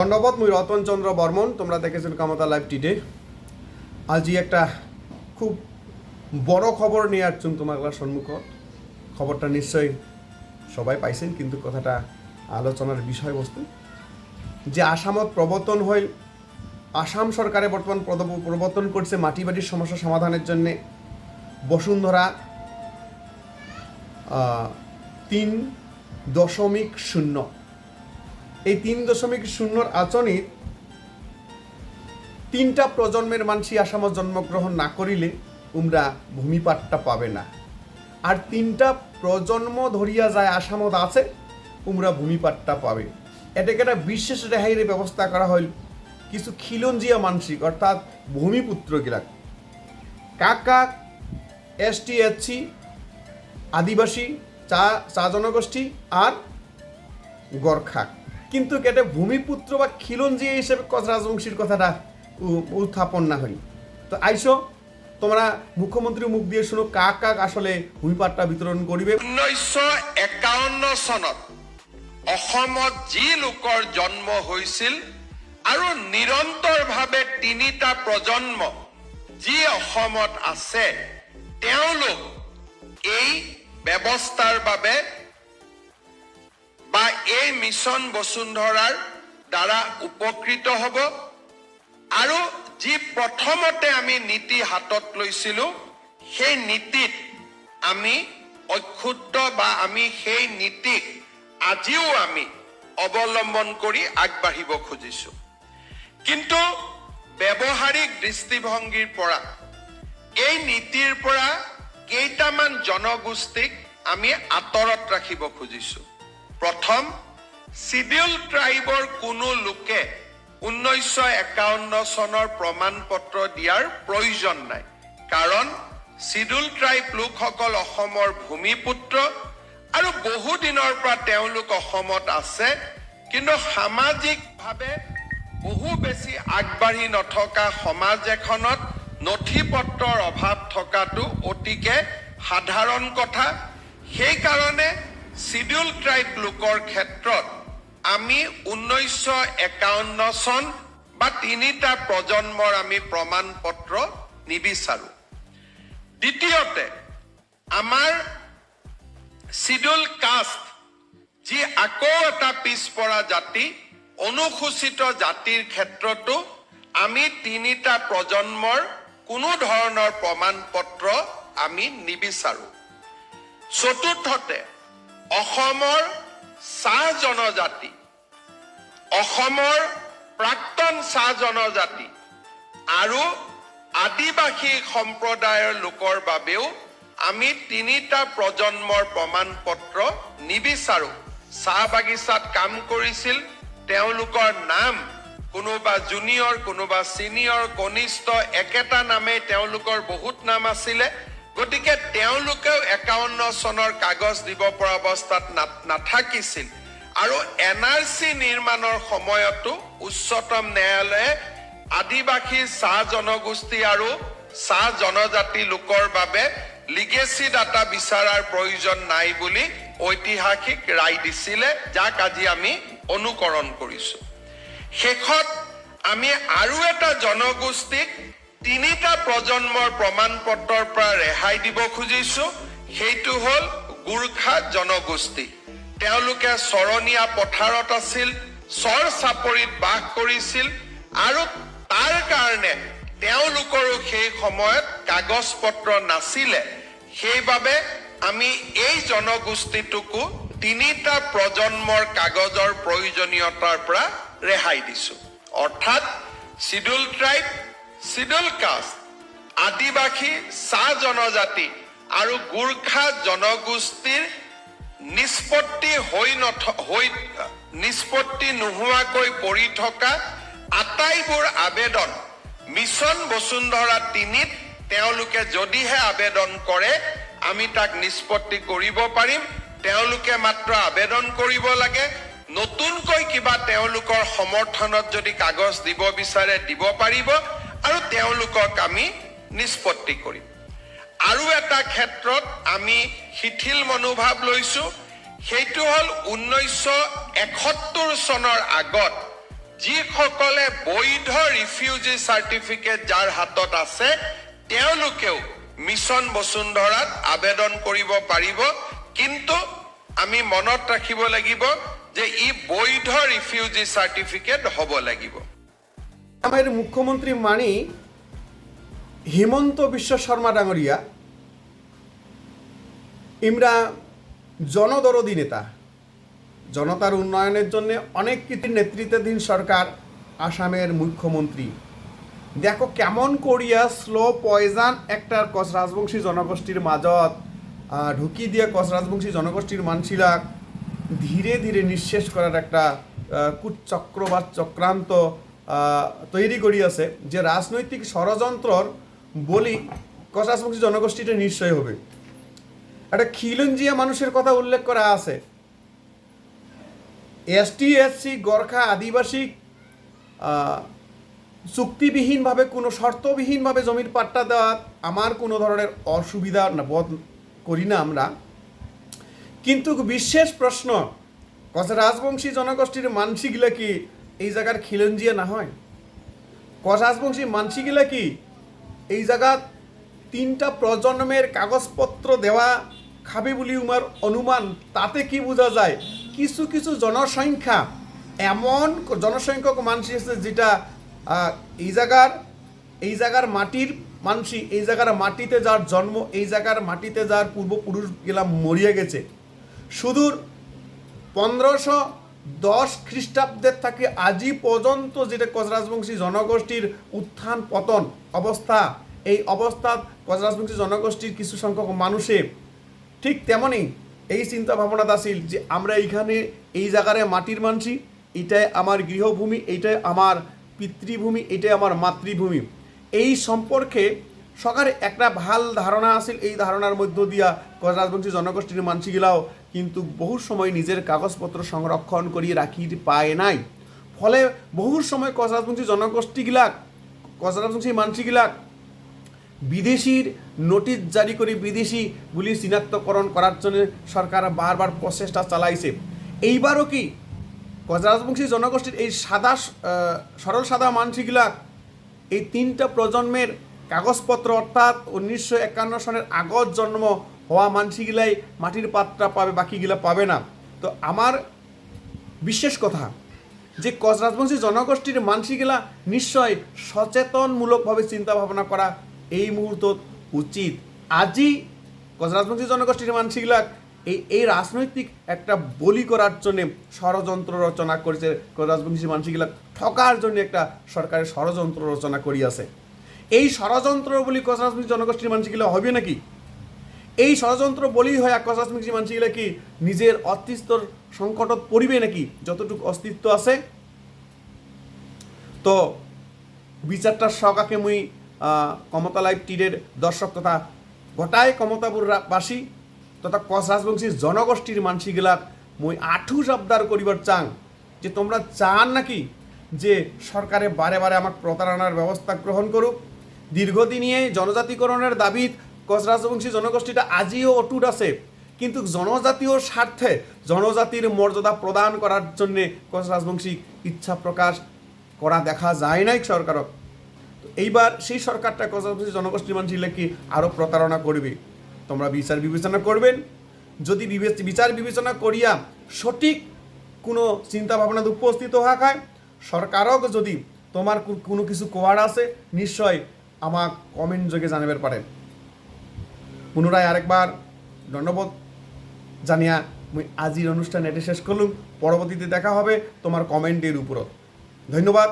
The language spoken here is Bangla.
ধন্যবাদ। মুই রতন চন্দ্র বর্মন। তোমরা দেখেছেন কামতা লাইভ টিডে। আজি একটা খুব বড় খবর নিয়ে আসছুন তোমার সম্মুখ। খবরটা নিশ্চয়ই সবাই পাইছেন, কিন্তু কথাটা আলোচনার বিষয়বস্তু যে আসামত প্রবর্তন হইল। আসাম সরকারে বর্তমান প্রবর্তন করছে মাটি বাড়ির সমস্যা সমাধানের জন্য বসুন্ধরা 3.0। এই 3.0 আঁচনিত 3টা প্রজন্মের মানুষই আসামত জন্মগ্রহণ না করিলে তোমরা ভূমিপাটটা পাবে না। আর 3টা প্রজন্ম ধরিয়া যায় আসামত আছে তোমরা ভূমিপাটটা পাবে। এটাকে একটা বিশেষ রেহাইয়ের ব্যবস্থা করা হইল কিছু খিলঞ্জিয়া মানসিক অর্থাৎ ভূমিপুত্র গিলাক কাকা এসটি এসসি আদিবাসী চা জনগোষ্ঠী আর গর্খা। কিন্তু এটা ভূমিপুত্র বা খিলঞ্জিয়া হিসেবে রাজবংশীর কথাটা উত্থাপন না হই। তো আইসো তোমরা মুখ্যমন্ত্রী মুখ দিয়ে শুনো কাক কাক আসলে ভূমিপাট্টা বিতরণ করিবে। 1951 চনত অসমত যি লোকৰ জন্ম হৈছিল আৰু নিৰন্তৰভাৱে 3টা প্ৰজন্ম যি অসমত আছে তেওঁলোক এই ব্যৱস্থাৰ বাবে বা এই মিছন বসুন্ধৰাৰ দ্বাৰা উপকৃত হ'ব। আৰু যি প্ৰথমতে আমি নীতি হাতত লৈছিলো সেই নীতিত আমি অক্ষুণ্ণ বা আমি সেই নীতিক আজিও আমি অৱলম্বন কৰি আগবাঢ়িব খুজিছো। কিন্তু ব্যৱহাৰিক দৃষ্টিভংগীৰ পৰা এই নীতিৰ পৰা কেইটামান জনগোষ্ঠীক আমি আঁতৰত ৰাখিব খুজিছো। প্ৰথম, শিডিউল ট্ৰাইবৰ কোনো লোকে 1951 চনৰ প্ৰমাণ পত্ৰ দিয়াৰ প্ৰয়োজন নাই, কাৰণ শিডিউল ট্ৰাইব লোকসকল অসমৰ ভূমিপুত্ৰ আৰু বহু দিনৰ পৰা তেওঁলোক অসমত আছে, কিন্তু সামাজিকভাৱে বহু বেছি আগবাঢ়ি নথকা সমাজ এখনত নথি পত্ৰৰ অভাৱ থকাটো অতিকে সাধাৰণ কথা। সেইকাৰণে শিডিউল ট্ৰাইব লোকৰ ক্ষেত্ৰত আমি 1951 চন বা 3টা প্ৰজন্মৰ আমি প্ৰমাণ পত্ৰ নিবিচাৰো। দ্বিতীয়তে, আমাৰ শিডিউল কাষ্ট যি আকৌ এটা পিছপৰা জাতি অনুসূচিত জাতিৰ ক্ষেত্ৰতো আমি 3টা প্ৰজন্মৰ কোনো ধৰণৰ প্ৰমাণ পত্ৰ আমি নিবিচাৰো। চতুৰ্থতে, অসমৰ চাহ জনজাতি, অসমৰ প্ৰাক্তন চাহ জনজাতি আৰু আদিবাসী সম্প্ৰদায়ৰ লোকৰ বাবেও আমি 3টা প্ৰজন্মৰ প্ৰমাণ পত্ৰ নিবিচাৰো। চাহ বাগিচাত কাম কৰিছিল, তেওঁলোকৰ নাম কোনোবা জুনিয়ৰ কোনোবা চিনিয়ৰ কনিষ্ঠ একেটা নামে তেওঁলোকৰ বহুত নাম আছিলে। গতিকে তেওঁলোকেও 51 চনৰ কাগজ দিব পৰা অৱস্থাত নাথাকিছিল। আৰু NRC নিৰ্মাণৰ সময়তো উচ্চতম ন্যায়ালয়ে আদিবাসী চাহ জনগোষ্ঠী আৰু চাহ জনজাতি লোকৰ বাবে লিগেচি ডাটা বিচাৰাৰ প্ৰয়োজন নাই বুলি ঐতিহাসিক ৰায় দিছিলে, যাক আজি আমি অনুকৰণ কৰিছো। শেষত আমি আৰু এটা জনগোষ্ঠীক 3টা প্ৰজন্মৰ প্ৰমাণ পত্ৰৰ পৰা ৰেহাই দিব খুজিছো, সেইটো হ'ল গোৰ্খা জনগোষ্ঠী। তেওঁলোকে চৰণীয়া পথাৰত আছিল, চৰ চাপৰিত বাস কৰিছিল আৰু তাৰ কাৰণে তেওঁলোকৰো সেই সময়ত কাগজ পত্ৰ নাছিলে। সেইবাবে আমি এই জনগোষ্ঠীটোকো 3টা প্ৰজন্মৰ কাগজৰ প্ৰয়োজনীয়তাৰ পৰা ৰেহাই দিছো। অৰ্থাৎ শিডিউল ট্ৰাইব, শিডিউল কাষ্ট, আদিবাসী চাহ জনজাতি আৰু গোৰ্খা জনগোষ্ঠীৰ নিষ্পত্তি নোহোৱাকৈ পৰি থকা আটাইবোৰ আবেদন মিছন বসুন্ধৰা 3ত তেওঁলোকে যদিহে আবেদন কৰে আমি তাক নিষ্পত্তি কৰিব পাৰিম। তেওঁলোকে মাত্ৰ আবেদন কৰিব লাগে। নতুনকৈ কিবা তেওঁলোকৰ সমৰ্থনত যদি কাগজ দিব বিচাৰে দিব পাৰিব আৰু তেওঁলোকক আমি নিষ্পত্তি কৰিম। আৰু এটা ক্ষেত্ৰত আমি শিথিল মনোভাৱ লৈছো, সেইটো হ'ল 1971 চনৰ আগত যি যিসকলে বৈধ ৰিফিউজি চাৰ্টিফিকেট যাৰ হাতত আছে তেওঁলোকেও মিছন বসুন্ধৰাত আবেদন কৰিব পাৰিব, কিন্তু আমি মনত ৰাখিব লাগিব যে ই বৈধ ৰিফিউজি চাৰ্টিফিকেট হ'ব লাগিব। আমার মুখ্যমন্ত্রী মানি হিমন্ত বিশ্ব শর্মা ডাঙরিয়া ইমরা জনদরদী নেতা, জনতার উন্নয়নের জন্য অনেক কিছুর নেতৃত্বাধীন সরকার আসামের মুখ্যমন্ত্রী। দেখো কেমন করিয়া স্লো পয়জান একটা কচ রাজবংশী জনগোষ্ঠীর মাজত ঢুকি দিয়ে কচ রাজবংশী জনগোষ্ঠীর মানসিরা ধীরে ধীরে নিঃশেষ করার একটা কুচক্র বা চক্রান্ত তৈরি করিয়াছে, যে রাজনৈতিক ষড়যন্ত্রর বলি কচ রাজবংশী জনগোষ্ঠীটা নিশ্চয় হবে। একটা খিলঞ্জিয়া মানুষের কথা উল্লেখ করা আছে। এসটি এসসি গোর্খা আদিবাসী চুক্তিবিহীনভাবে কোনো শর্তবিহীনভাবে জমির পাট্টা দেওয়া আমার কোনো ধরনের অসুবিধা বোধ করি না আমরা, কিন্তু বিশেষ প্রশ্ন, কচ রাজবংশী জনগোষ্ঠীর মানসিগুলা কি এই জায়গার খিলঞ্জিয়া না হয়? কচ রাজবংশী মানসিগুলা কি এই জায়গা 3টা প্রজন্মের কাগজপত্র দেওয়া খাবে বলি উমার অনুমান? তাতে কি বোঝা যায় কিছু কিছু জনসংখ্যা এমন জনসংখ্যক মানুষ আছে যেটা এই জায়গার মাটির মানসি, এই জায়গার মাটিতে যার জন্ম, এই জায়গার মাটিতে যার পূর্বপুরুষ গেলাম মরিয়া গেছে, সুদূর 1510 খ্রিস্টাব্দের থেকে আজই পর্যন্ত যেটা কচ রাজবংশী জনগোষ্ঠীর উত্থান পতন অবস্থা, এই অবস্থা কচ রাজবংশী জনগোষ্ঠীর কিছু সংখ্যক মানুষে ঠিক তেমনই এই চিন্তা ভাবনাটা ছিল যে আমরা এইখানে এই জায়গায় মাটির মানসি, এটাই আমার গৃহভূমি, এইটাই আমার পিতৃভূমি, এটাই আমার মাতৃভূমি। এই সম্পর্কে সরকারের একটা ভাল ধারণা আছিল। এই ধারণার মধ্য দিয়া কচ রাজবংশী জনগোষ্ঠীর মানসিগুলাও কিন্তু বহু সময় নিজের কাগজপত্র সংরক্ষণ করিয়ে রাখি পায় নাই। ফলে বহু সময় কচ রাজবংশী জনগোষ্ঠীগুলাক, কচ রাজবংশী মানসিগুলাক বিদেশির নোটিশ জারি করে বিদেশি বলে চিনাক্তকরণ করার জন্য সরকার বারবার প্রচেষ্টা চালাইছে। এইবারও কি কচ রাজবংশী জনগোষ্ঠীর এই সরল সাদা মানসিগুলা এই 3টা প্রজন্মের কাগজপত্র অর্থাৎ 1951 সনের আগত জন্ম হওয়া মানসিগুলাই মাটির পাত্রা পাবে, বাকিগুলা পাবে না? তো আমার বিশেষ কথা যে কচ রাজবংশী জনগোষ্ঠীর মানসিগুলা নিশ্চয় সচেতনমূলকভাবে চিন্তা ভাবনা করা এই মুহূর্ত উচিত। আজই কচ রাজবংশী জনগোষ্ঠীর মানসিগুলা এই রাজনৈতিক একটা বলি করার জন্যে ষড়যন্ত্র রচনা করেছে। কচ রাজবংশী মানসিগুলা ঠকার জন্য একটা সরকারের ষড়যন্ত্র রচনা করিয়াছে। এই ষড়যন্ত্র বলি কচ রাজবংশী জনগোষ্ঠীর মানসিগুলা হবে নাকি? এই ষড়যন্ত্র বলি হয় কচ রাজবংশী মানসিগুলা কি নিজের অস্তিত্বর সংকটত পড়িবে নাকি যতটুকু অস্তিত্ব আছে? তো বিচারটা সকাকে মুই কমতা লাইভ টিরের দর্শক তথা গোটায় কমতাপুরবাসী তথা কচ রাজবংশীর জনগোষ্ঠীর মানসিগুলা মুই আঠু আবদার করিবার চাং যে তোমরা চান নাকি যে সরকারে বারে বারে আমাকে প্রতারণার ব্যবস্থা গ্রহণ করুক? দীর্ঘদিনিয়ে জনজাতিকরণের দাবিত কচ রাজবংশী জনগোষ্ঠীটা আজিও অটুট আছে, কিন্তু জনজাতীয় স্বার্থে জনজাতির মর্যাদা প্রদান করার জন্যে কচ রাজবংশী ইচ্ছা প্রকাশ করা দেখা যায় নাই সরকারক। এইবার সেই সরকারটা কচ রাজবংশী জনগোষ্ঠীর মানসিগুলা কি আরও প্রতারণা করবে? তোমরা বিচার বিবেচনা করবেন। যদি বিচার বিবেচনা করিয়া সঠিক কোনো চিন্তা ভাবনা উপস্থিত হওয়া খায়, সরকারক যদি তোমার কোনো কিছু কোয়ার আছে নিশ্চয় আমাক কমেন্ট যোগে জানাবার পারেন। পুনরায় আরেকবার ধন্যবাদ জানিয়া মুই আজির অনুষ্ঠান এটি শেষ করলুম। পরবর্তীতে দেখা হবে তোমার কমেন্টের উপরত। ধন্যবাদ।